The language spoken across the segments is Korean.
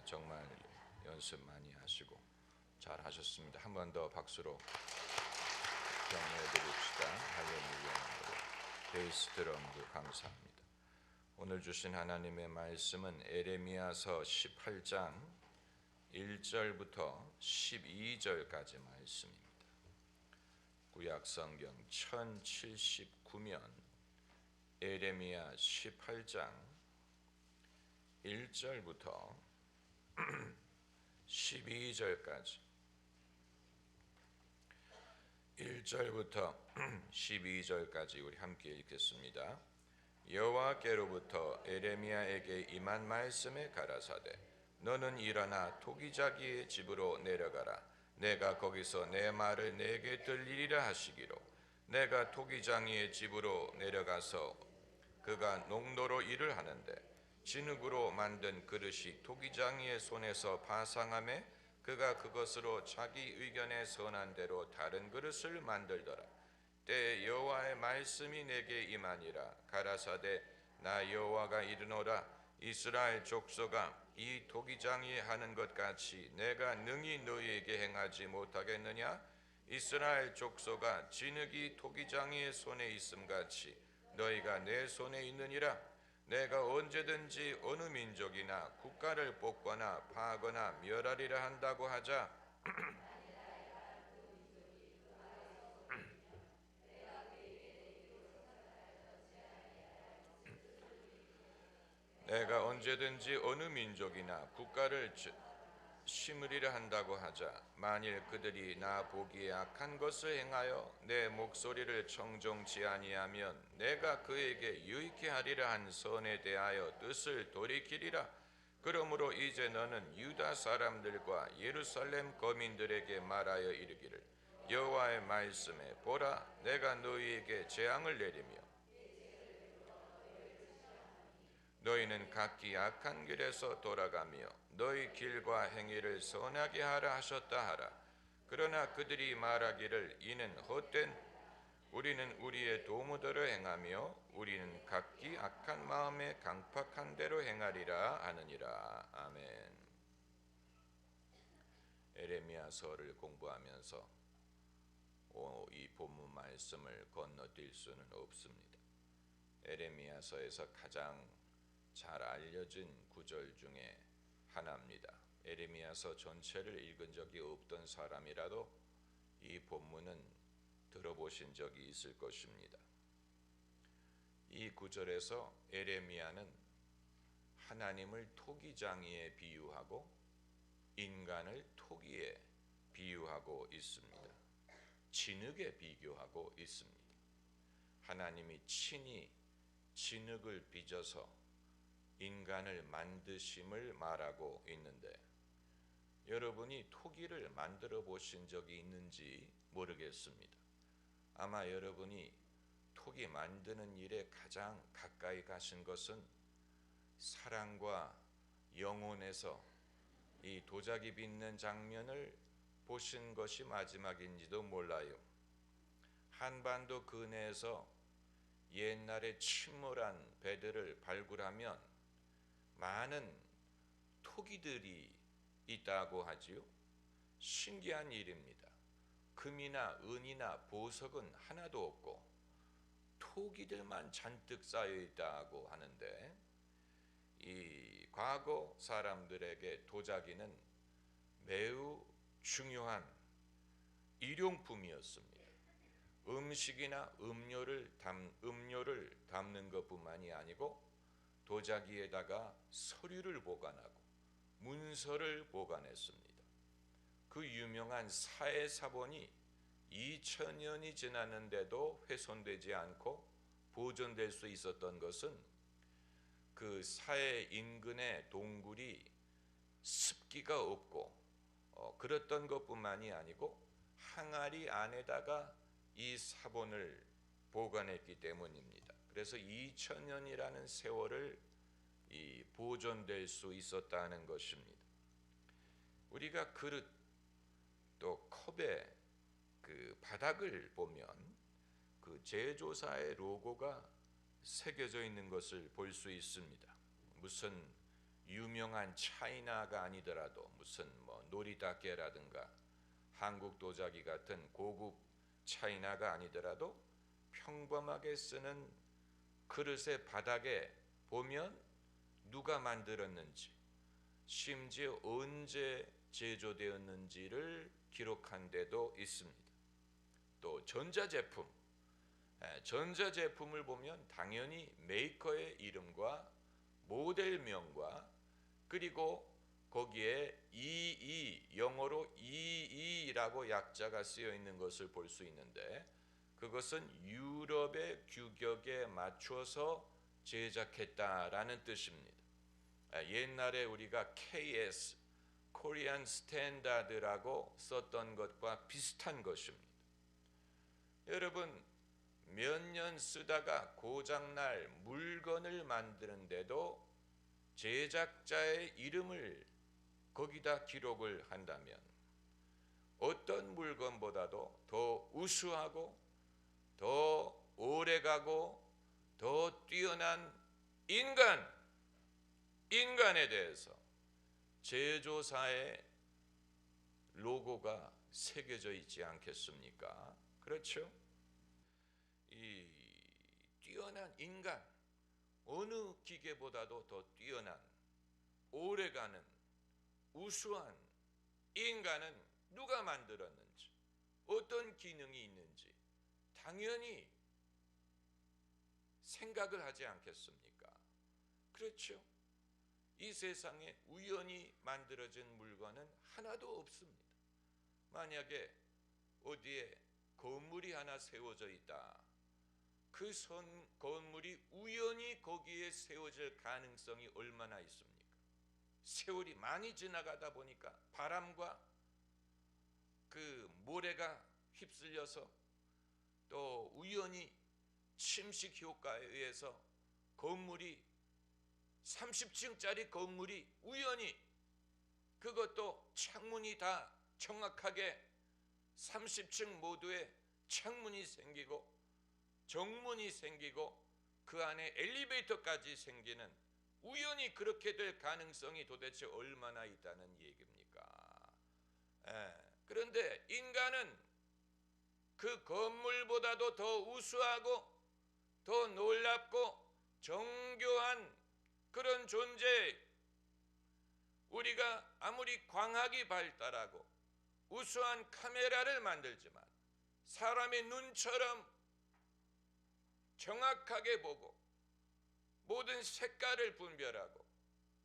정말 연습 많이 하시고 잘 하셨습니다. 한 번 더 박수로 격려해 드립시다. 할렐루야. 베이스 드럼도 감사합니다. 오늘 주신 하나님의 말씀은 에레미야서 18장 1절부터 12절까지 말씀입니다. 구약 성경 1079면 에레미야 18장 1절부터 12절까지 1절부터 12절까지 우리 함께 읽겠습니다. 여호와께로부터 에레미야에게 임한 말씀에 가라사대 너는 일어나 토기자기의 집으로 내려가라. 내가 거기서 내 말을 내게 들리리라 하시기로 내가 토기장이의 집으로 내려가서 그가 농로로 일을 하는데 진흙으로 만든 그릇이 토기장이의 손에서 파상하매 그가 그것으로 자기 의견에 선한 대로 다른 그릇을 만들더라. 때에 여호와의 말씀이 내게 임하니라. 가라사대 나 여호와가 이르노라. 이스라엘 족속아 이 토기장이 하는 것 같이 내가 능히 너희에게 행하지 못하겠느냐? 이스라엘 족속아 진흙이 토기장이의 손에 있음 같이 너희가 내 손에 있느니라. 내가 언제든지 어느 민족이나 국가를 뽑거나 파하거나 멸하리라 한다고 하자 내가 언제든지 어느 민족이나 국가를 심으리라 한다고 하자 만일 그들이 나 보기에 악한 것을 행하여 내 목소리를 청종치 아니하면 내가 그에게 유익케 하리라 한 선에 대하여 뜻을 돌이키리라. 그러므로 이제 너는 유다 사람들과 예루살렘 거민들에게 말하여 이르기를 여호와의 말씀에 보라 내가 너희에게 재앙을 내리며 너희는 각기 악한 길에서 돌아가며 너희 길과 행위를 선하게 하라 하셨다 하라. 그러나 그들이 말하기를 이는 헛된 우리는 우리의 도무대로 행하며 우리는 각기 악한 마음에 강팍한 대로 행하리라 하느니라. 아멘. 에레미야서를 공부하면서 이 본문 말씀을 건너뛸 수는 없습니다. 에레미야서에서 가장 잘 알려진 구절 중에 하나입니다. 에레미야서 전체를 읽은 적이 없던 사람이라도 이 본문은 들어보신 적이 있을 것입니다. 이 구절에서 에레미야는 하나님을 토기장이에 비유하고 인간을 토기에 비유하고 있습니다. 진흙에 비교하고 있습니다. 하나님이 친히 진흙을 빚어서 인간을 만드심을 말하고 있는데 여러분이 토기를 만들어 보신 적이 있는지 모르겠습니다. 아마 여러분이 토기 만드는 일에 가장 가까이 가신 것은 사랑과 영혼에서 이 도자기 빚는 장면을 보신 것이 마지막인지도 몰라요. 한반도 근해에서 옛날에 침몰한 배들을 발굴하면 많은 토기들이 있다고 하지요. 신기한 일입니다. 금이나 은이나 보석은 하나도 없고 토기들만 잔뜩 쌓여 있다고 하는데 이 과거 사람들에게 도자기는 매우 중요한 일용품이었습니다. 음식이나 음료를 담는 것뿐만이 아니고 도자기에다가 서류를 보관하고 문서를 보관했습니다. 그 유명한 사해사본이 2000년이 지났는데도 훼손되지 않고 보존될 수 있었던 것은 그 사해 인근의 동굴이 습기가 없고 그랬던 것뿐만이 아니고 항아리 안에다가 이 사본을 보관했기 때문입니다. 그래서 2000년이라는 세월을 보존될 수 있었다는 것입니다. 우리가 그릇 또 컵의 그 바닥을 보면 그 제조사의 로고가 새겨져 있는 것을 볼 수 있습니다. 무슨 유명한 차이나가 아니더라도 무슨 뭐 노리다케라든가 한국 도자기 같은 고급 차이나가 아니더라도 평범하게 쓰는 그릇의 바닥에 보면 누가 만들었는지, 심지어 언제 제조되었는지를 기록한 데도 있습니다. 또 전자제품을 보면 당연히 메이커의 이름과 모델명과 그리고 거기에 영어로 EE라고 약자가 쓰여 있는 것을 볼 수 있는데, 그것은 유럽의 규격에 맞춰서 제작했다라는 뜻입니다. 옛날에 우리가 KS, Korean Standard라고 썼던 것과 비슷한 것입니다. 여러분, 몇 년 쓰다가 고장날 물건을 만드는데도 제작자의 이름을 거기다 기록을 한다면 어떤 물건보다도 더 우수하고 더 오래가고 더 뛰어난 인간에 대해서 제조사의 로고가 새겨져 있지 않겠습니까? 그렇죠? 이 뛰어난 인간, 어느 기계보다도 더 뛰어난, 오래가는, 우수한 인간은 누가 만들었는지, 어떤 기능이 있는지 당연히 생각을 하지 않겠습니까? 그렇죠? 이 세상에 우연히 만들어진 물건은 하나도 없습니다. 만약에 어디에 건물이 하나 세워져 있다. 그 건물이 우연히 거기에 세워질 가능성이 얼마나 있습니까? 세월이 많이 지나가다 보니까 바람과 그 모래가 휩쓸려서 또 우연히 침식 효과에 의해서 건물이 30층짜리 건물이 우연히, 그것도 창문이 다 정확하게 30층 모두에 창문이 생기고 정문이 생기고 그 안에 엘리베이터까지 생기는, 우연히 그렇게 될 가능성이 도대체 얼마나 있다는 얘기입니까? 그런데 인간은 그 건물보다도 더 우수하고 더 놀랍고 정교한 그런 존재. 우리가 아무리 광학이 발달하고 우수한 카메라를 만들지만 사람의 눈처럼 정확하게 보고 모든 색깔을 분별하고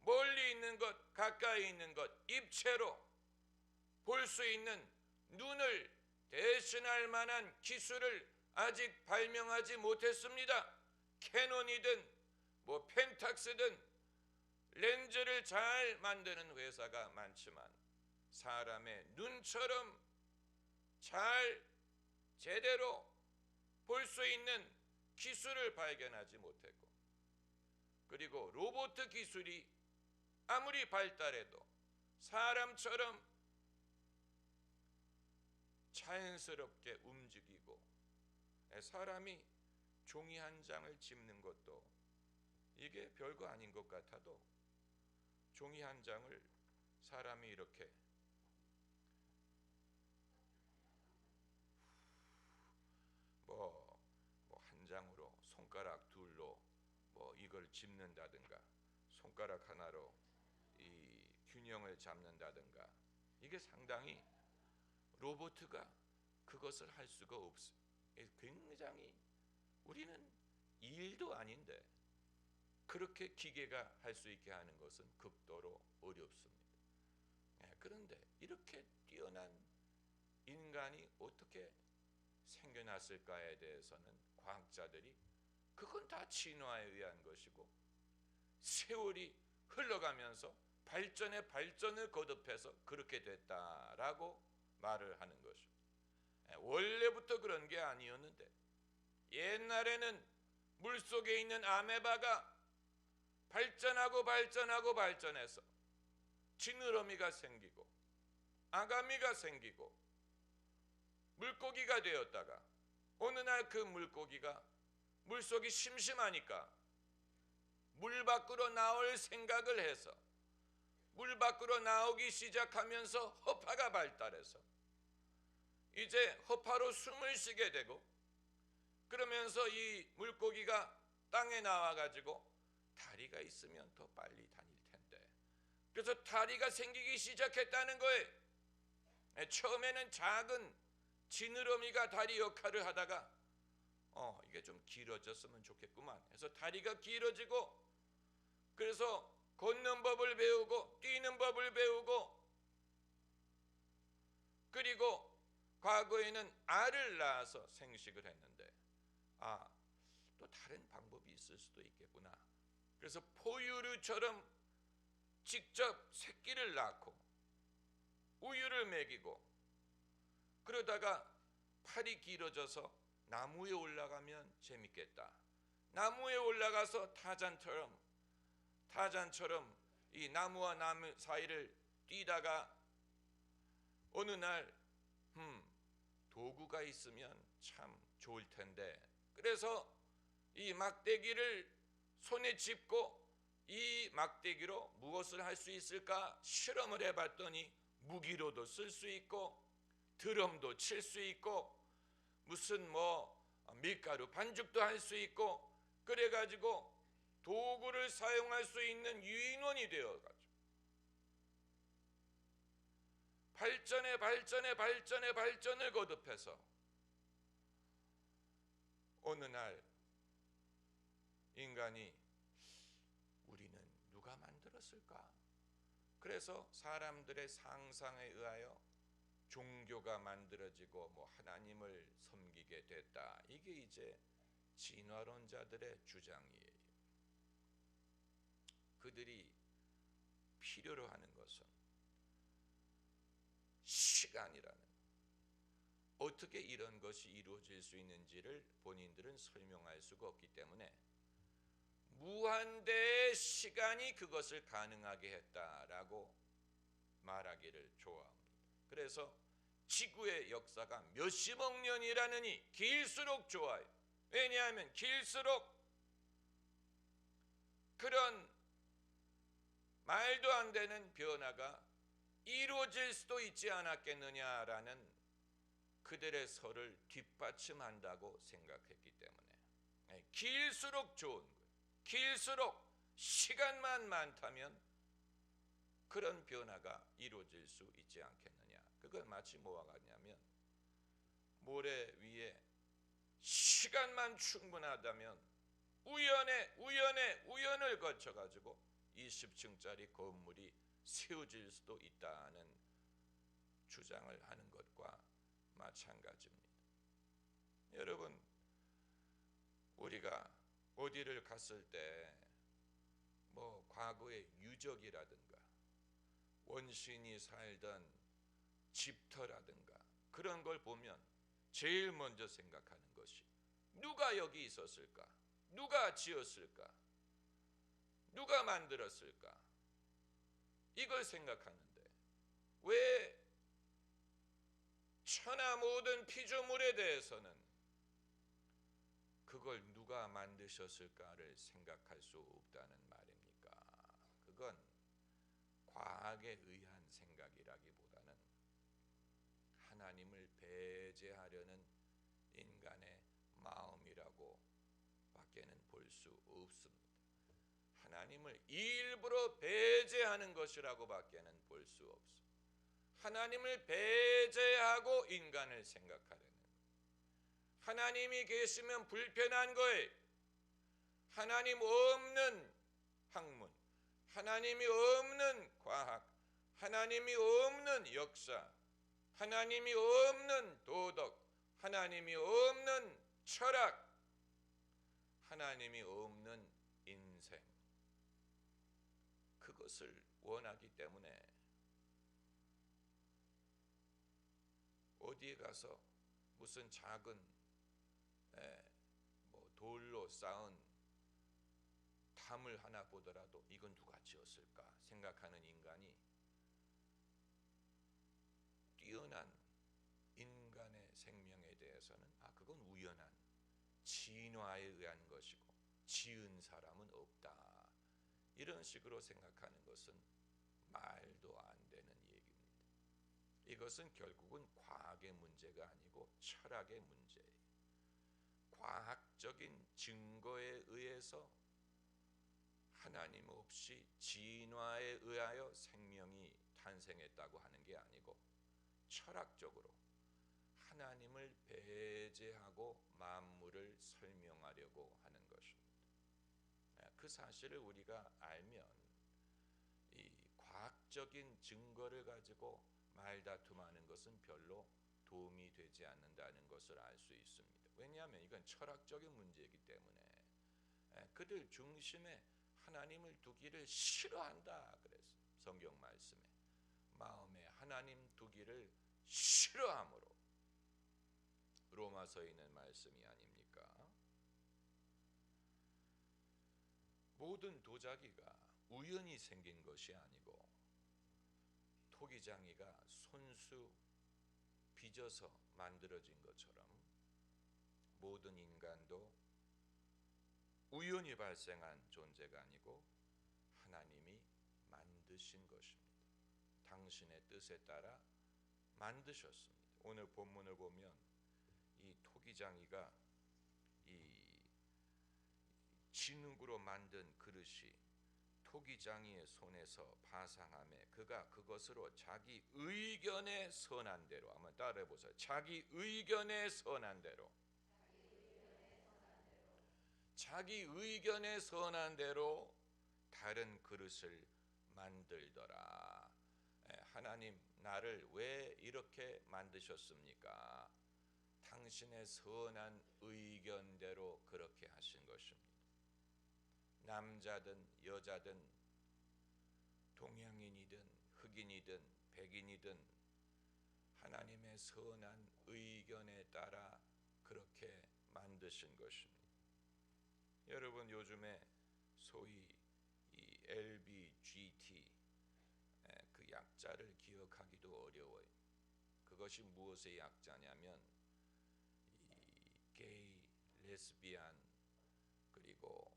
멀리 있는 것, 가까이 있는 것 입체로 볼 수 있는 눈을 대신할 만한 기술을 아직 발명하지 못했습니다. 캐논이든 뭐 펜탁스든 렌즈를 잘 만드는 회사가 많지만 사람의 눈처럼 잘 제대로 볼 수 있는 기술을 발견하지 못했고, 그리고 로봇 기술이 아무리 발달해도 사람처럼 자연스럽게 움직이고, 사람이 종이 한 장을 집는 것도 이게 별거 아닌 것 같아도 종이 한 장을 사람이 이렇게 한 장으로 손가락 둘로 이걸 집는다든가 손가락 하나로 이 균형을 잡는다든가, 이게 상당히 로봇가 그것을 할 수가 없어요. 굉장히 우리는 일도 아닌데 그렇게 기계가 할 수 있게 하는 것은 극도로 어렵습니다. 그런데 이렇게 뛰어난 인간이 어떻게 생겨났을까에 대해서는 과학자들이 그건 다 진화에 의한 것이고 세월이 흘러가면서 발전에 발전을 거듭해서 그렇게 됐다라고 말을 하는 것입니다. 원래부터 그런 게 아니었는데 옛날에는 물속에 있는 아메바가 발전해서 지느러미가 생기고 아가미가 생기고 물고기가 되었다가 어느 날 그 물고기가 물속이 심심하니까 물 밖으로 나올 생각을 해서 물 밖으로 나오기 시작하면서 허파가 발달해서 이제 허파로 숨을 쉬게 되고, 그러면서 이 물고기가 땅에 나와가지고 다리가 있으면 더 빨리 다닐 텐데, 그래서 다리가 생기기 시작했다는 거예요. 처음에는 작은 지느러미가 다리 역할을 하다가 이게 좀 길어졌으면 좋겠구만 해서 다리가 길어지고, 그래서 걷는 법을 배우고 뛰는 법을 배우고, 그리고 과거에는 알을 낳아서 생식을 했는데 또 다른 방법이 있을 수도 있겠구나. 그래서 포유류처럼 직접 새끼를 낳고 우유를 먹이고, 그러다가 팔이 길어져서 나무에 올라가면 재밌겠다. 나무에 올라가서 타잔처럼 이 나무와 나무 사이를 뛰다가 어느 날 도구가 있으면 참 좋을 텐데, 그래서 이 막대기를 손에 짚고 이 막대기로 무엇을 할 수 있을까 실험을 해봤더니 무기로도 쓸 수 있고 드럼도 칠 수 있고 무슨 밀가루 반죽도 할 수 있고, 그래가지고 도구를 사용할 수 있는 유인원이 되어가지고 발전을 거듭해서 어느 날 인간이 우리는 누가 만들었을까? 그래서 사람들의 상상에 의하여 종교가 만들어지고 하나님을 섬기게 됐다. 이게 이제 진화론자들의 주장이에요. 그들이 필요로 하는 것은 시간이라는, 어떻게 이런 것이 이루어질 수 있는지를 본인들은 설명할 수가 없기 때문에 무한대의 시간이 그것을 가능하게 했다라고 말하기를 좋아합니다. 그래서 지구의 역사가 몇십억 년이라느니 길수록 좋아요. 왜냐하면 길수록 그런 말도 안 되는 변화가 이루어질 수도 있지 않았겠느냐라는 그들의 설을 뒷받침한다고 생각했기 때문에 길수록 좋은 거예요. 길수록 시간만 많다면 그런 변화가 이루어질 수 있지 않겠느냐. 그건 마치 뭐와 같냐면 모래 위에 시간만 충분하다면 우연을 거쳐가지고 20층짜리 건물이 세워질 수도 있다는 주장을 하는 것과 마찬가지입니다. 여러분, 우리가 어디를 갔을 때 과거의 유적이라든가 원신이 살던 집터라든가 그런 걸 보면 제일 먼저 생각하는 것이 누가 여기 있었을까? 누가 지었을까? 누가 만들었을까? 이걸 생각하는데 왜 천하 모든 피조물에 대해서는 그걸 누가 만드셨을까를 생각할 수 없다는 말입니까? 그건 과학에 의한 생각이라기보다는 하나님을 배제하려는 인간의 마음이라고 밖에는 볼 수 없습니다. 하나님을 일부러 배제하는 것이라고 밖에는 볼 수 없습니다. 하나님을 배제하고 인간을 생각하려는, 하나님이 계시면 불편한 거예요. 하나님 없는 학문, 하나님이 없는 과학, 하나님이 없는 역사, 하나님이 없는 도덕, 하나님이 없는 철학, 하나님이 없는 인생, 그것을 원하기 때문에 어디에 가서 무슨 작은 돌로 쌓은 담을 하나 보더라도 이건 누가 지었을까 생각하는 인간이 뛰어난 인간의 생명에 대해서는 그건 우연한 진화에 의한 것이고 지은 사람은 없다, 이런 식으로 생각하는 것은 말도 안 되는 얘기입니다. 이것은 결국은 과학의 문제가 아니고 철학의 문제예요. 과학적인 증거에 의해서 하나님 없이 진화에 의하여 생명이 탄생했다고 하는 게 아니고 철학적으로 하나님을 배제하고 만물을 설명하려고 하는 것입니다. 그 사실을 우리가 알면 이 과학적인 증거를 가지고 말다툼하는 것은 별로 도움이 되지 않는다는 것을 알 수 있습니다. 왜냐하면 이건 철학적인 문제이기 때문에 그들 중심에 하나님을 두기를 싫어한다 그랬어요. 성경 말씀에 마음에 하나님 두기를 싫어함으로 로마서에 있는 말씀이 아닙니까? 모든 도자기가 우연히 생긴 것이 아니고 토기장이가 손수 빚어서 만들어진 것처럼 모든 인간도 우연히 발생한 존재가 아니고 하나님이 만드신 것입니다. 당신의 뜻에 따라 만드셨습니다. 오늘 본문을 보면 이 토기장이가 이 진흙으로 만든 그릇이 토기장이의 손에서 파상함에 그가 그것으로 자기 의견에 선한 대로, 한번 따라해 보세요. 자기 의견에 선한 대로, 자기 의견에 선한 대로 다른 그릇을 만들더라. 하나님, 나를 왜 이렇게 만드셨습니까? 당신의 선한 의견대로 그렇게 하신 것입니다. 남자든 여자든 동양인이든 흑인이든 백인이든 하나님의 선한 의견에 따라 그렇게 만드신 것입니다. 여러분, 요즘에 소위 이 LBGT 그 약자를 기억하기도 어려워요. 그것이 무엇의 약자냐면 이 게이, 레스비안, 그리고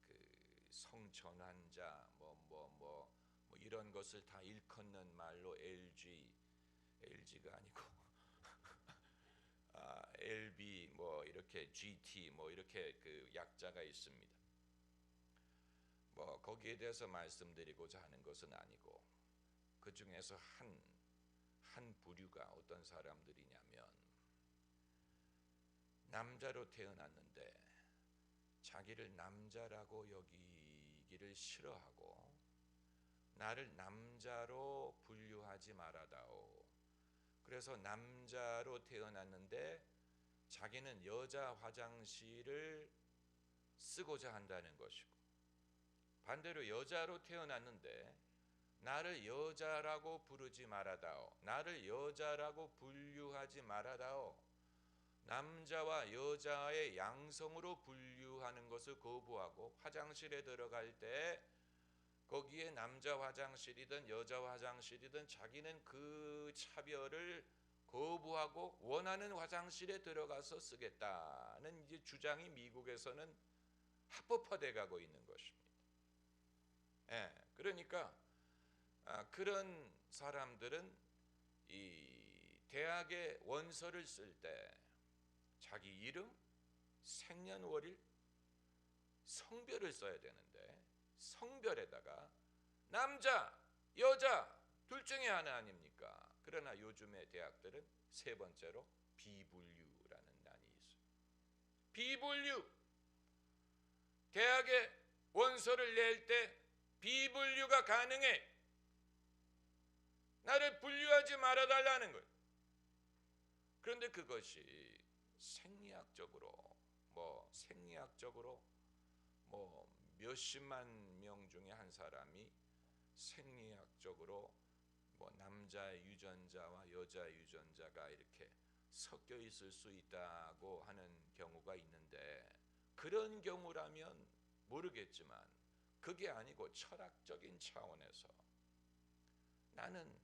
그 성전환자 뭐 이런 것을 다 일컫는 말로 LG가 아니고 LB 뭐 이렇게 GT 뭐 이렇게 그 약자가 있습니다. 뭐 거기에 대해서 말씀드리고자 하는 것은 아니고 그 중에서 한 부류가 어떤 사람들이냐면 남자로 태어났는데 자기를 남자라고 여기기를 싫어하고 나를 남자로 분류하지 말아다오. 그래서 남자로 태어났는데 자기는 여자 화장실을 쓰고자 한다는 것이고, 반대로 여자로 태어났는데 나를 여자라고 부르지 말아다오. 나를 여자라고 분류하지 말아다오. 남자와 여자의 양성으로 분류하는 것을 거부하고 화장실에 들어갈 때 거기에 남자 화장실이든 여자 화장실이든 자기는 그 차별을 거부하고 원하는 화장실에 들어가서 쓰겠다는 이제 주장이 미국에서는 합법화돼 가고 있는 것입니다. 그러니까 그런 사람들은 이 대학에 원서를 쓸 때 자기 이름, 생년월일, 성별을 써야 되는데 성별에다가 남자, 여자 둘 중에 하나 아닙니까? 그러나 요즘의 대학들은 세 번째로 비분류라는 난이 있어요. 비분류. 대학에 원서를 낼 때 비분류가 가능해. 나를 분류하지 말아달라는 거예요. 그런데 그것이 생리학적으로 몇십만 명 중에 한 사람이 생리학적으로 남자 유전자와 여자 유전자가 이렇게 섞여 있을 수 있다고 하는 경우가 있는데, 그런 경우라면 모르겠지만 그게 아니고 철학적인 차원에서 나는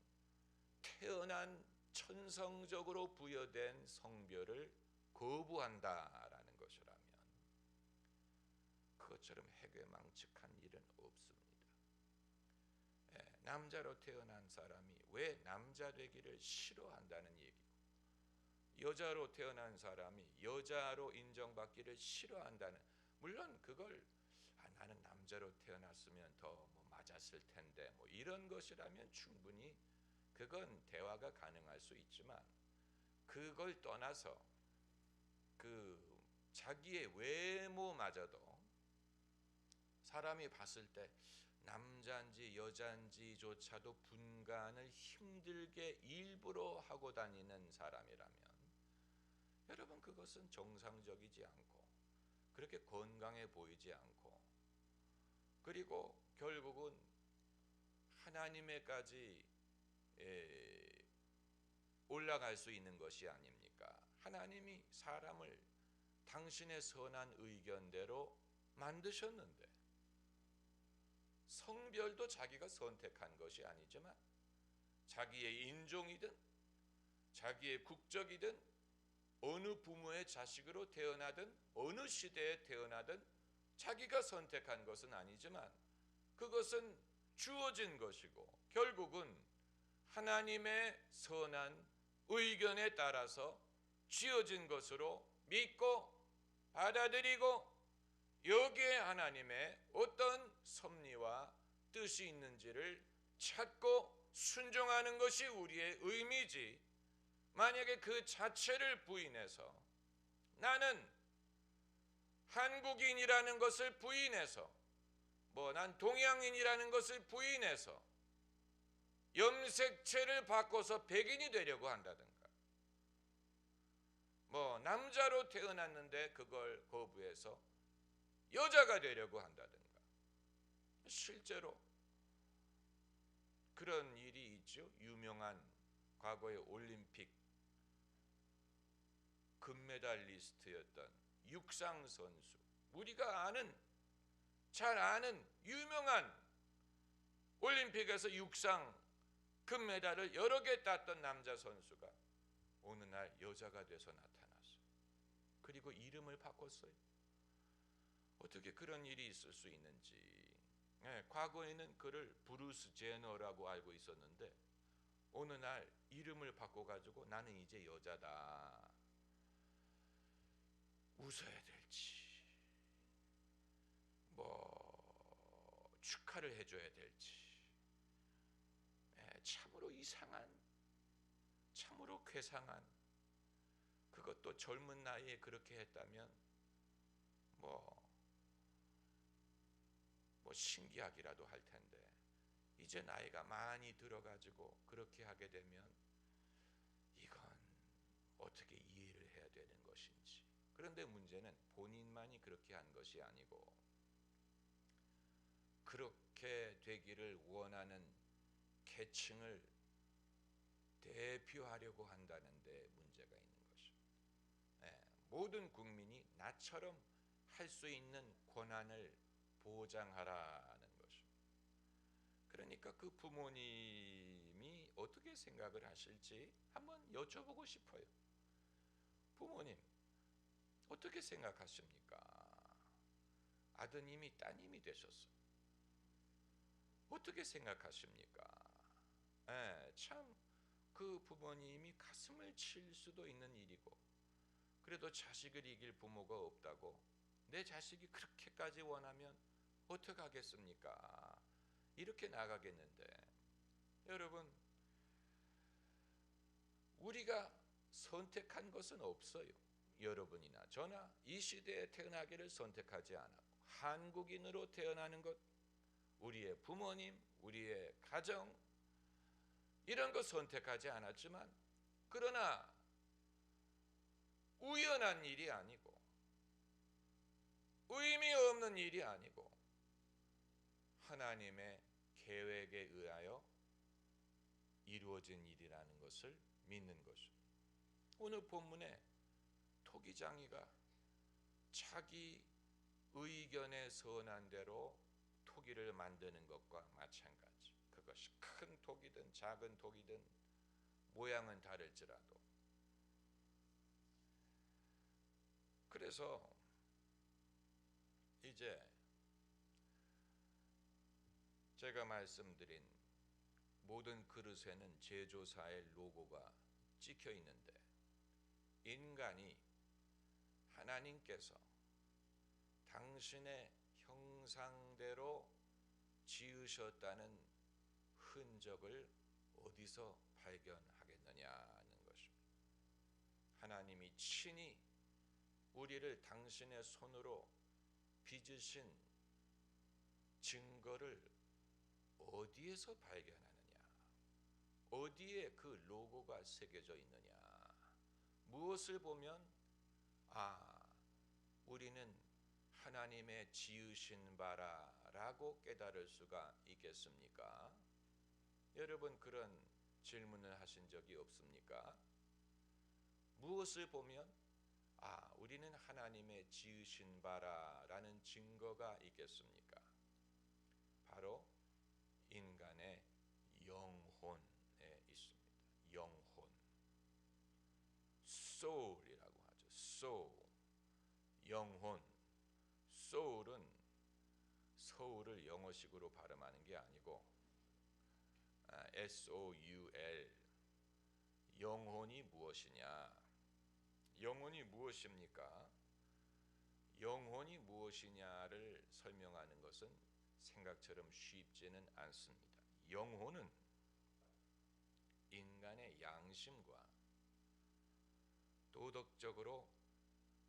태어난 천성적으로 부여된 성별을 거부한다라는 것이라면 그것처럼 해괴망측한 일은 없습니다. 남자로 태어난 사람이 왜 남자 되기를 싫어한다는 얘기고, 여자로 태어난 사람이 여자로 인정받기를 싫어한다는, 물론 그걸 나는 남자로 태어났으면 더 뭐 맞았을 텐데 뭐 이런 것이라면 충분히 그건 대화가 가능할 수 있지만, 그걸 떠나서 그 자기의 외모마저도 사람이 봤을 때 남자인지 여자인지조차도 분간을 힘들게 일부러 하고 다니는 사람이라면, 여러분 그것은 정상적이지 않고 그렇게 건강해 보이지 않고, 그리고 결국은 하나님에까지 올라갈 수 있는 것이 아닙니까? 하나님이 사람을 당신의 선한 의견대로 만드셨는데, 성별도 자기가 선택한 것이 아니지만 자기의 인종이든 자기의 국적이든 어느 부모의 자식으로 태어나든 어느 시대에 태어나든 자기가 선택한 것은 아니지만 그것은 주어진 것이고 결국은 하나님의 선한 의견에 따라서 지어진 것으로 믿고 받아들이고, 여기에 하나님의 어떤 섭리와 뜻이 있는지를 찾고 순종하는 것이 우리의 의미지, 만약에 그 자체를 부인해서, 나는 한국인이라는 것을 부인해서, 난 동양인이라는 것을 부인해서 염색체를 바꿔서 백인이 되려고 한다든가, 남자로 태어났는데 그걸 거부해서 여자가 되려고 한다든가, 실제로 그런 일이 있죠. 유명한 과거의 올림픽 금메달리스트였던 육상 선수, 우리가 잘 아는 유명한 올림픽에서 육상 금메달을 여러 개 땄던 남자 선수가 어느 날 여자가 돼서 나타났어요. 그리고 이름을 바꿨어요. 어떻게 그런 일이 있을 수 있는지. 과거에는 그를 브루스 제너라고 알고 있었는데 어느 날 이름을 바꿔가지고 나는 이제 여자다. 웃어야 될지 축하를 해줘야 될지, 참으로 이상한, 참으로 괴상한, 그것도 젊은 나이에 그렇게 했다면 신기하기라도 할 텐데, 이제 나이가 많이 들어가지고 그렇게 하게 되면 이건 어떻게 이해를 해야 되는 것인지. 그런데 문제는 본인만이 그렇게 한 것이 아니고 그렇게 되기를 원하는 계층을 대표하려고 한다는 데 문제가 있는 것입니다. 모든 국민이 나처럼 할 수 있는 권한을 보장하라는 것입니다. 그러니까 그 부모님이 어떻게 생각을 하실지 한번 여쭤보고 싶어요. 부모님 어떻게 생각하십니까? 아드님이 따님이 되셨어요. 어떻게 생각하십니까? 참 그 부모님이 가슴을 칠 수도 있는 일이고, 그래도 자식을 이길 부모가 없다고 내 자식이 그렇게까지 원하면 어떡하겠습니까? 이렇게 나가겠는데, 여러분 우리가 선택한 것은 없어요. 여러분이나 저나 이 시대에 태어나기를 선택하지 않았고, 한국인으로 태어나는 것, 우리의 부모님, 우리의 가정 이런 거 선택하지 않았지만, 그러나 우연한 일이 아니고 의미 없는 일이 아니고 하나님의 계획에 의하여 이루어진 일이라는 것을 믿는 것입니다. 오늘 본문에 토기장이가 자기 의견에 선한 대로 토기를 만드는 것과 마찬가지, 그것이 큰 토기든 작은 토기든 모양은 다를지라도. 그래서 이제 제가 말씀드린 모든 그릇에는 제조사의 로고가 찍혀 있는데 인간이 하나님께서 당신의 형상대로 지으셨다는 흔적을 어디서 발견하겠느냐는 것입니다. 하나님이 친히 우리를 당신의 손으로 빚으신 증거를 어디에서 발견하느냐? 어디에 그 로고가 새겨져 있느냐? 무엇을 보면 우리는 하나님의 지으신 바라라고 깨달을 수가 있겠습니까? 여러분 그런 질문을 하신 적이 없습니까? 무엇을 보면 우리는 하나님의 지으신 바라라는 증거가 있겠습니까? 바로 인간의 영혼에 있습니다. 영혼, soul이라고 하죠. soul, 영혼. soul은 서울을 영어식으로 발음하는 게 아니고 S-O-U-L. 영혼이 무엇이냐? 영혼이 무엇입니까? 영혼이 무엇이냐를 설명하는 것은 생각처럼 쉽지는 않습니다. 영혼은 인간의 양심과 도덕적으로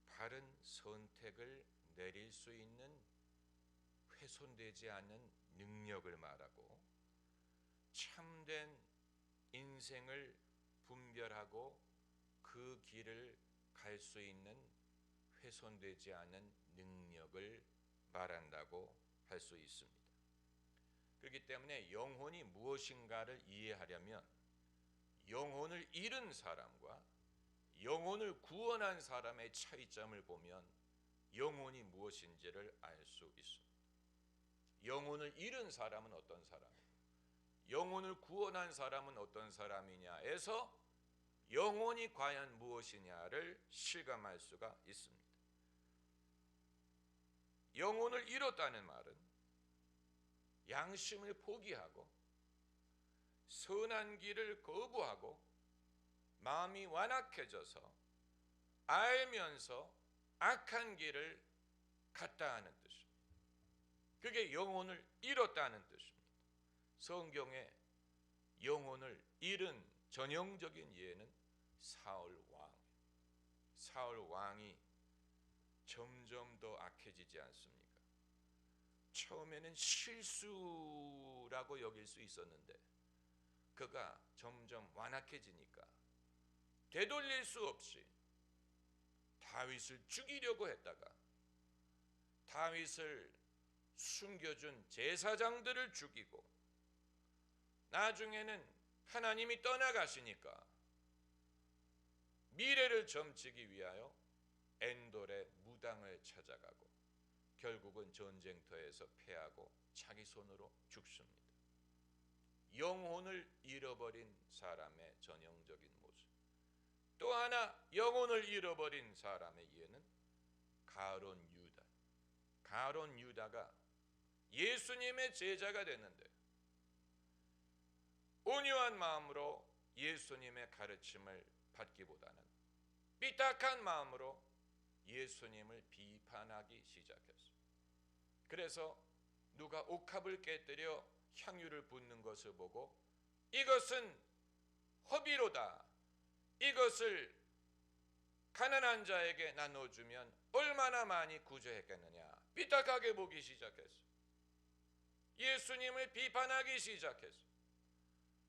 바른 선택을 내릴 수 있는 훼손되지 않는 능력을 말하고 참된 인생을 분별하고 그 길을 갈 수 있는 훼손되지 않은 능력을 말한다고 할 수 있습니다. 그렇기 때문에 영혼이 무엇인가를 이해하려면 영혼을 잃은 사람과 영혼을 구원한 사람의 차이점을 보면 영혼이 무엇인지를 알 수 있습니다. 영혼을 잃은 사람은 어떤 사람이고 영혼을 구원한 사람은 어떤 사람이냐에서 영혼이 과연 무엇이냐를 실감할 수가 있습니다. 영혼을 잃었다는 말은 양심을 포기하고 선한 길을 거부하고 마음이 완악해져서 알면서 악한 길을 갔다 하는 뜻입니다. 그게 영혼을 잃었다는 뜻입니다. 성경에 영혼을 잃은 전형적인 예는 사울 왕. 사울 왕이 점점 더 악해지지 않습니까? 처음에는 실수라고 여길 수 있었는데 그가 점점 완악해지니까 되돌릴 수 없이 다윗을 죽이려고 했다가 다윗을 숨겨준 제사장들을 죽이고 나중에는 하나님이 떠나가시니까 미래를 점치기 위하여 엔돌의 무당을 찾아가고 결국은 전쟁터에서 패하고 자기 손으로 죽습니다. 영혼을 잃어버린 사람의 전형적인 모습. 또 하나 영혼을 잃어버린 사람의 예는 가룟 유다. 가룟 유다가 예수님의 제자가 됐는데 온유한 마음으로 예수님의 가르침을 받기보다는 삐딱한 마음으로 예수님을 비판하기 시작했어요. 그래서 누가 옥합을 깨뜨려 향유를 붓는 것을 보고 이것은 허비로다. 이것을 가난한 자에게 나눠주면 얼마나 많이 구제했겠느냐. 삐딱하게 보기 시작했어요. 예수님을 비판하기 시작했어요.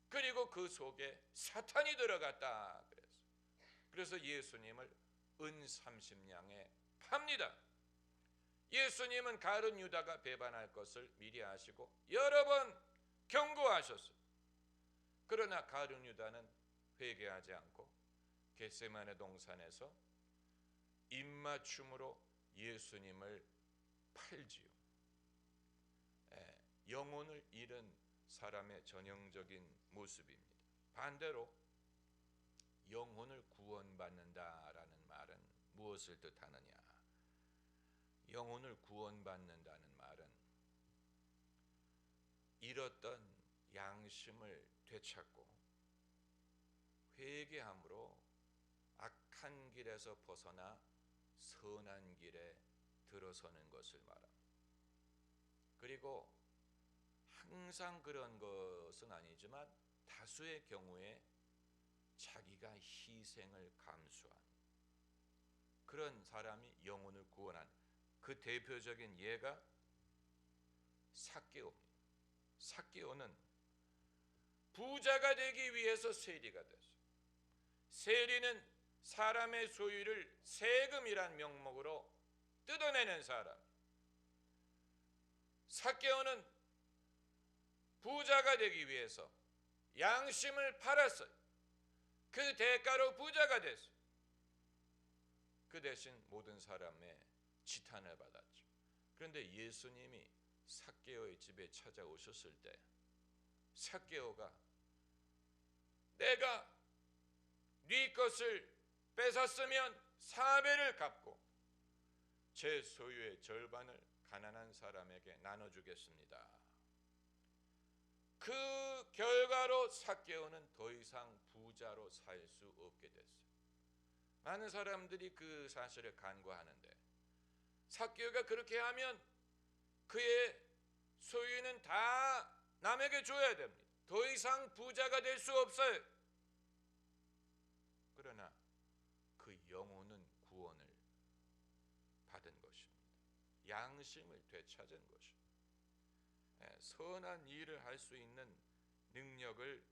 그리고 그 속에 사탄이 들어갔다 그랬어요. 그래서 예수님을 은 30냥에 팝니다. 예수님은 가룟 유다가 배반할 것을 미리 아시고 여러 번 경고하셨어요. 그러나 가룟 유다는 회개하지 않고 겟세마네 동산에서 입맞춤으로 예수님을 팔지요. 영혼을 잃은 사람의 전형적인 모습입니다. 반대로 영혼을 구원받는다라는 말은 무엇을 뜻하느냐? 영혼을 구원받는다는 말은 잃었던 양심을 되찾고 회개함으로 악한 길에서 벗어나 선한 길에 들어서는 것을 말합니다. 그리고 항상 그런 것은 아니지만 다수의 경우에 자기가 희생을 감수한 그런 사람이 영혼을 구원한 그 대표적인 예가 삭개오입니다. 삭개오는 부자가 되기 위해서 세리가 됐어요. 세리는 사람의 소유를 세금이란 명목으로 뜯어내는 사람. 삭개오는 부자가 되기 위해서 양심을 팔았어요. 그 대가로 부자가 됐어요. 그 대신 모든 사람의 지탄을 받았죠. 그런데 예수님이 삭개오의 집에 찾아오셨을 때 삭개오가 내가 네 것을 뺏었으면 4배를 갚고 제 소유의 절반을 가난한 사람에게 나눠주겠습니다. 그 결과로 삭개오는 더 이상 부자로 살 수 없게 됐어요. 많은 사람들이 그 사실을 간과하는데 삭개오가 그렇게 하면 그의 소유는 다 남에게 줘야 됩니다. 더 이상 부자가 될 수 없어요. 그러나 그 영혼은 구원을 받은 것입니다. 양심을 되찾은 것입니다. 선한 일을 할 수 있는 능력을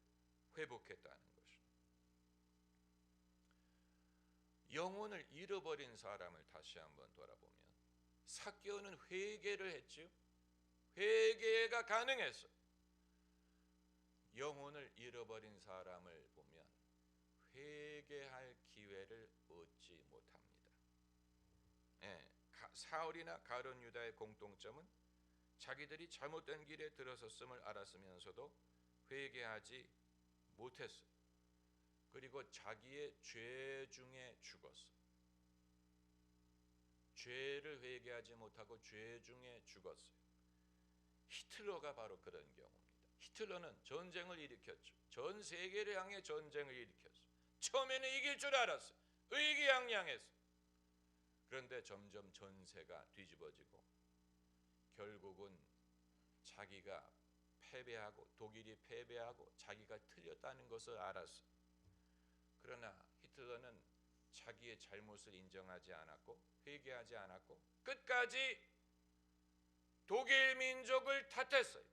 회복했다는 것입니다. 영혼을 잃어버린 사람을 다시 한번 돌아보면 삭개오는 회개를 했죠. 회개가 가능했어요. 영혼을 잃어버린 사람을 보면 회개할 기회를 얻지 못합니다. 사울이나 가룟 유다의 공통점은 자기들이 잘못된 길에 들어섰음을 알았으면서도 회개하지 못했어요. 그리고 자기의 죄 중에 죽었어요. 죄를 회개하지 못하고 죄 중에 죽었어요. 히틀러가 바로 그런 경우입니다. 히틀러는 전쟁을 일으켰죠. 전 세계를 향해 전쟁을 일으켰어요. 처음에는 이길 줄 알았어요. 의기양양했어요. 그런데 점점 전세가 뒤집어지고 결국은 자기가 패배하고 독일이 패배하고 자기가 틀렸다는 것을 알았어요. 그러나 히틀러는 자기의 잘못을 인정하지 않았고 회개하지 않았고 끝까지 독일 민족을 탓했어요.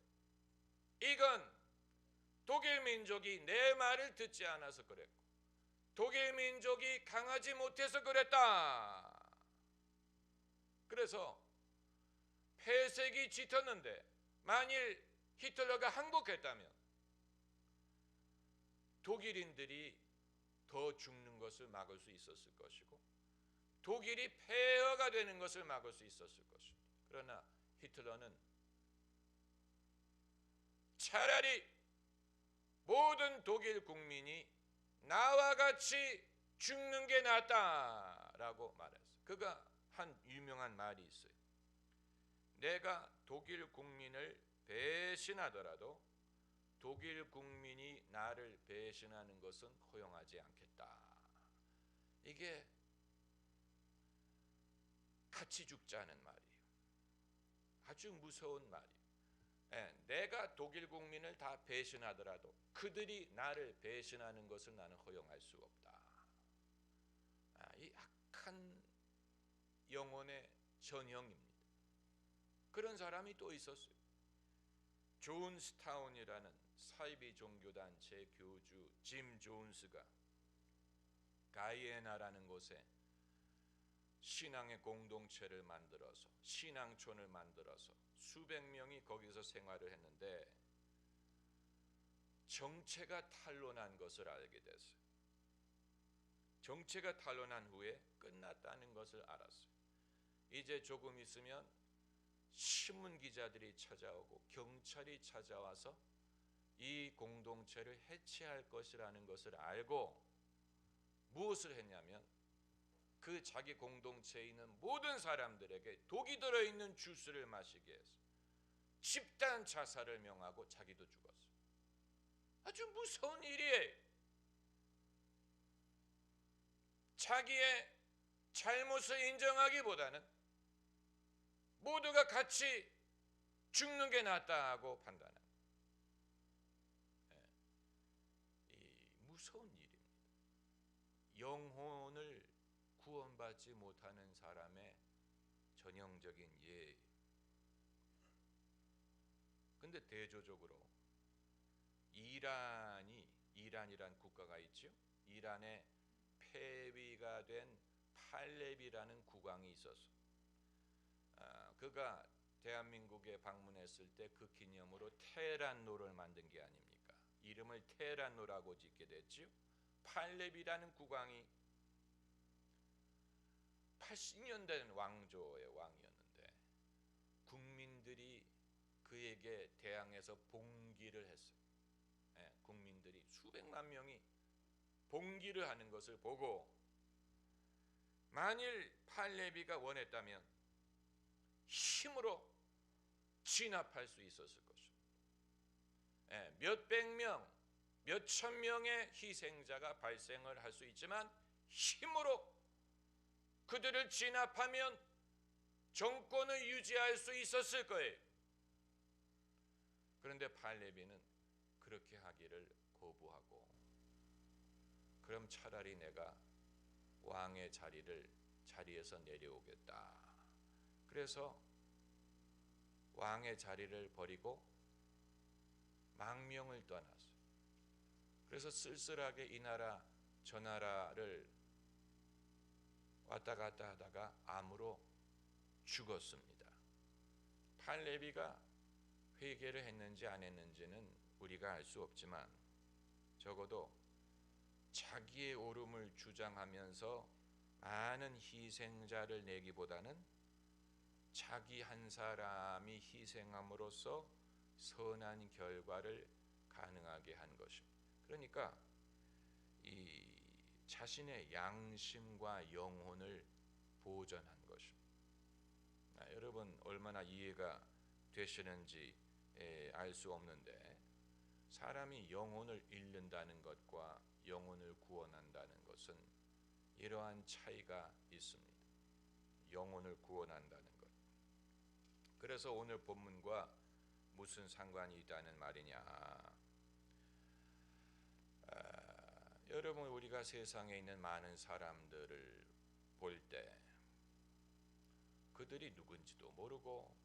이건 독일 민족이 내 말을 듣지 않아서 그랬고 독일 민족이 강하지 못해서 그랬다. 그래서 폐색이 짙었는데 만일 히틀러가 항복했다면 독일인들이 더 죽는 것을 막을 수 있었을 것이고 독일이 폐허가 되는 것을 막을 수 있었을 것입니다. 그러나 히틀러는 차라리 모든 독일 국민이 나와 같이 죽는 게 낫다라고 말했어요. 그가 한 유명한 말이 있어요. 내가 독일 국민을 배신하더라도 독일 국민이 나를 배신하는 것은 허용하지 않겠다. 이게 같이 죽자는 말이에요. 아주 무서운 말이에요. 내가 독일 국민을 다 배신하더라도 그들이 나를 배신하는 것을 나는 허용할 수 없다. 이 악한 영혼의 전형입니다. 그런 사람이 또 있었어요. 존스타운이라는 사이비 종교단체 교주 짐 존스가 가이에나라는 곳에 신앙의 공동체를 만들어서 신앙촌을 만들어서 수백 명이 거기서 생활을 했는데 정체가 탄로난 것을 알게 됐어요. 정체가 탄로난 후에 끝났다는 것을 알았어요. 이제 조금 있으면 신문 기자들이 찾아오고 경찰이 찾아와서 이 공동체를 해체할 것이라는 것을 알고 무엇을 했냐면 그 자기 공동체에 있는 모든 사람들에게 독이 들어있는 주스를 마시게 해서 집단 자살을 명하고 자기도 죽었어요. 아주 무서운 일이에요. 자기의 잘못을 인정하기보다는 모두가 같이 죽는 게 낫다고 판단합니다. 이 무서운 일입니다. 영혼을 구원받지 못하는 사람의 전형적인 예. 근데 대조적으로 이란이란 국가가 있죠. 이란에 폐위가 된 팔렙이라는 국왕이 있었어. 그가 대한민국에 방문했을 때 그 기념으로 테헤란로를 만든 게 아닙니까? 이름을 테헤란로라고 짓게 됐죠. 팔렙이라는 국왕이 80년 된 왕조의 왕이었는데 국민들이 그에게 대항해서 봉기를 했어요. 국민들이 수백만 명이 봉기를 하는 것을 보고 만일 팔레비가 원했다면 힘으로 진압할 수 있었을 것입니다. 몇백 명, 몇천 명의 희생자가 발생을 할 수 있지만 힘으로 그들을 진압하면 정권을 유지할 수 있었을 거예요. 그런데 팔레비는 그렇게 하기를 거부하고, 그럼 차라리 내가 왕의 자리에서 내려오겠다. 그래서 왕의 자리를 버리고 망명을 떠났어요. 그래서 쓸쓸하게 이 나라 저 나라를 왔다 갔다 하다가 암으로 죽었습니다. 팔레비가 회개를 했는지 안 했는지는 우리가 알 수 없지만 적어도 자기의 옳음을 주장하면서 많은 희생자를 내기보다는 자기 한 사람이 희생함으로써 선한 결과를 가능하게 한 것입니다. 그러니까 이 자신의 양심과 영혼을 보전한 것입니다. 여러분 얼마나 이해가 되시는지 알 수 없는데, 사람이 영혼을 잃는다는 것과 영혼을 구원한다는 것은 이러한 차이가 있습니다. 영혼을 구원한다는 것. 그래서 오늘 본문과 무슨 상관이 있다는 말이냐? 여러분 우리가 세상에 있는 많은 사람들을 볼 때 그들이 누군지도 모르고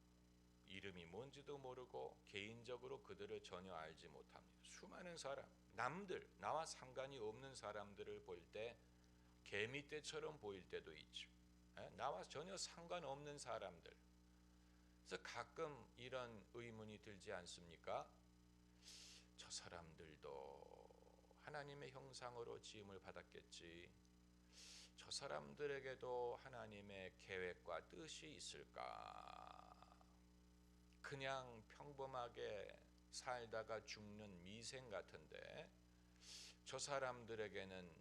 이름이 뭔지도 모르고 개인적으로 그들을 전혀 알지 못합니다. 수많은 사람, 남들, 나와 상관이 없는 사람들을 볼 때 개미떼처럼 보일 때도 있죠. 나와 전혀 상관없는 사람들. 그래서 가끔 이런 의문이 들지 않습니까? 저 사람들도 하나님의 형상으로 지음을 받았겠지. 저 사람들에게도 하나님의 계획과 뜻이 있을까? 그냥 평범하게 살다가 죽는 미생 같은데 저 사람들에게는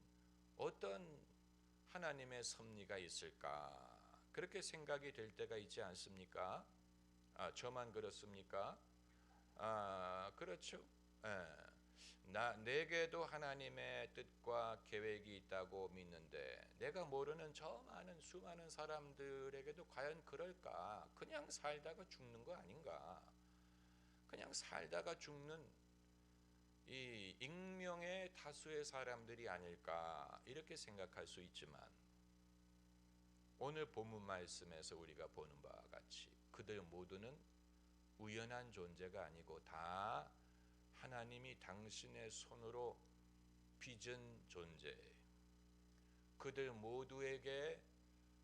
어떤 하나님의 섭리가 있을까? 그렇게 생각이 될 때가 있지 않습니까? 저만 그렇습니까? 그렇죠. 내게도 하나님의 뜻과 계획이 있다고 믿는데 내가 모르는 저 많은 수많은 사람들에게도 과연 그럴까? 그냥 살다가 죽는 거 아닌가? 그냥 살다가 죽는 이 익명의 다수의 사람들이 아닐까? 이렇게 생각할 수 있지만 오늘 본문 말씀에서 우리가 보는 바와 같이 그들 모두는 우연한 존재가 아니고 다 하나님이 당신의 손으로 빚은 존재예요. 그들 모두에게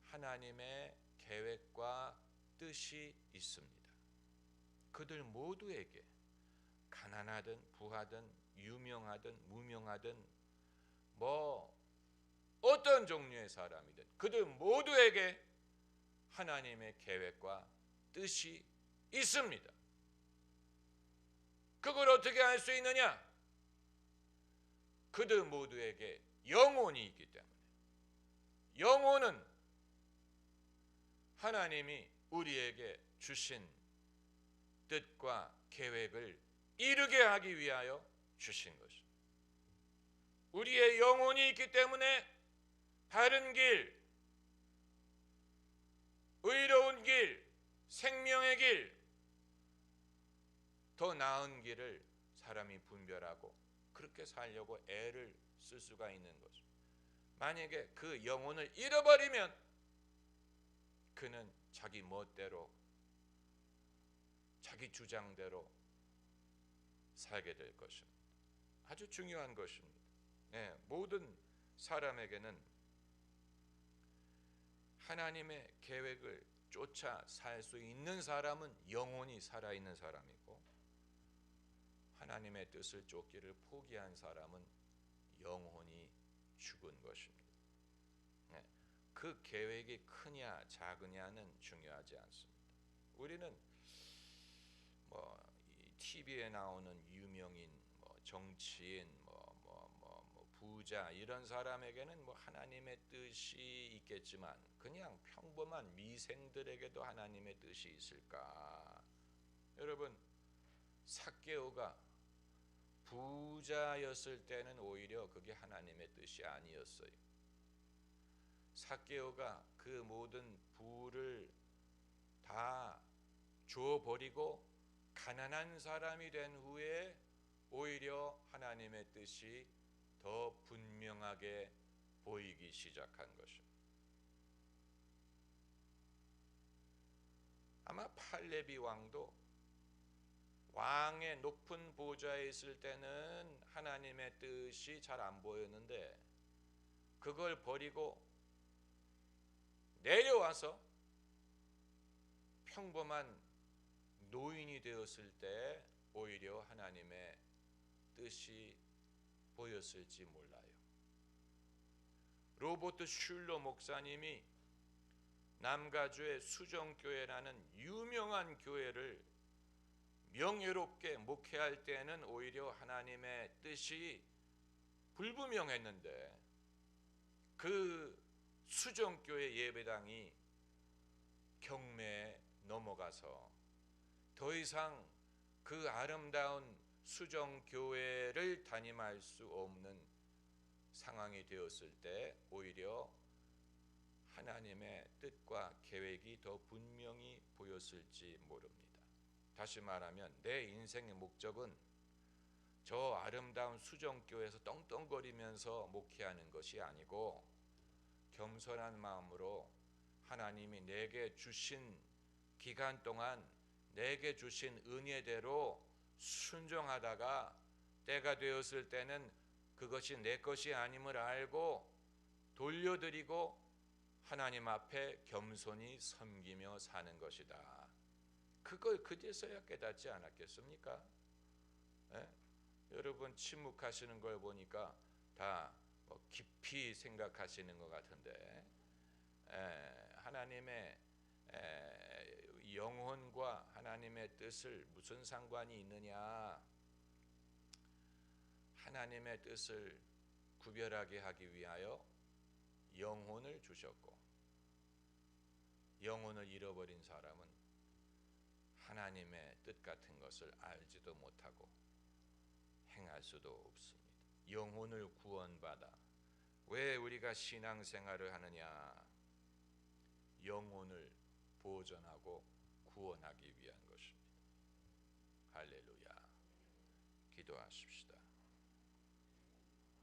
하나님의 계획과 뜻이 있습니다. 그들 모두에게 가난하든 부하든 유명하든 무명하든 뭐 어떤 종류의 사람이든 그들 모두에게 하나님의 계획과 뜻이 있습니다. 그걸 어떻게 알 수 있느냐? 그들 모두에게 영혼이 있기 때문에. 영혼은 하나님이 우리에게 주신 뜻과 계획을 이루게 하기 위하여 주신 것입니다. 우리의 영혼이 있기 때문에 바른 길, 의로운 길, 생명의 길, 더 나은 길을 사람이 분별하고 그렇게 살려고 애를 쓸 수가 있는 것입니다. 만약에 그 영혼을 잃어버리면 그는 자기 멋대로, 자기 주장대로 살게 될 것입니다. 아주 중요한 것입니다. 네, 모든 사람에게는 하나님의 계획을 쫓아 살 수 있는 사람은 영혼이 살아있는 사람이고, 하나님의 뜻을 쫓기를 포기한 사람은 영혼이 죽은 것입니다. 네, 그 계획이 크냐 작으냐는 중요하지 않습니다. 우리는 TV에 나오는 유명인, 정치인, 부자 이런 사람에게는 하나님의 뜻이 있겠지만 그냥 평범한 미생들에게도 하나님의 뜻이 있을까? 여러분, 삭개오가 부자였을 때는 오히려 그게 하나님의 뜻이 아니었어요. 삭개오가 그 모든 부를 다 줘버리고 가난한 사람이 된 후에 오히려 하나님의 뜻이 더 분명하게 보이기 시작한 것입니다. 아마 팔레비 왕도 왕의 높은 보좌에 있을 때는 하나님의 뜻이 잘 안 보였는데 그걸 버리고 내려와서 평범한 노인이 되었을 때 오히려 하나님의 뜻이 보였을지 몰라요. 로버트 슐러 목사님이 남가주의 수정교회라는 유명한 교회를 명예롭게 목회할 때는 오히려 하나님의 뜻이 불분명했는데 그 수정교회 예배당이 경매에 넘어가서 더 이상 그 아름다운 수정교회를 담임할 수 없는 상황이 되었을 때 오히려 하나님의 뜻과 계획이 더 분명히 보였을지 모릅니다. 다시 말하면 내 인생의 목적은 저 아름다운 수정교회에서 떵떵거리면서 목회하는 것이 아니고 겸손한 마음으로 하나님이 내게 주신 기간 동안 내게 주신 은혜대로 순종하다가 때가 되었을 때는 그것이 내 것이 아님을 알고 돌려드리고 하나님 앞에 겸손히 섬기며 사는 것이다. 그걸 그제서야 깨닫지 않았겠습니까? 여러분 침묵하시는 걸 보니까 다 깊이 생각하시는 것 같은데 하나님의 영혼과 하나님의 뜻을 무슨 상관이 있느냐? 하나님의 뜻을 구별하게 하기 위하여 영혼을 주셨고 영혼을 잃어버린 사람은 하나님의 뜻 같은 것을 알지도 못하고 행할 수도 없습니다. 영혼을 구원받아 왜 우리가 신앙생활을 하느냐? 영혼을 보존하고 구원하기 위한 것입니다. 할렐루야. 기도하십시다.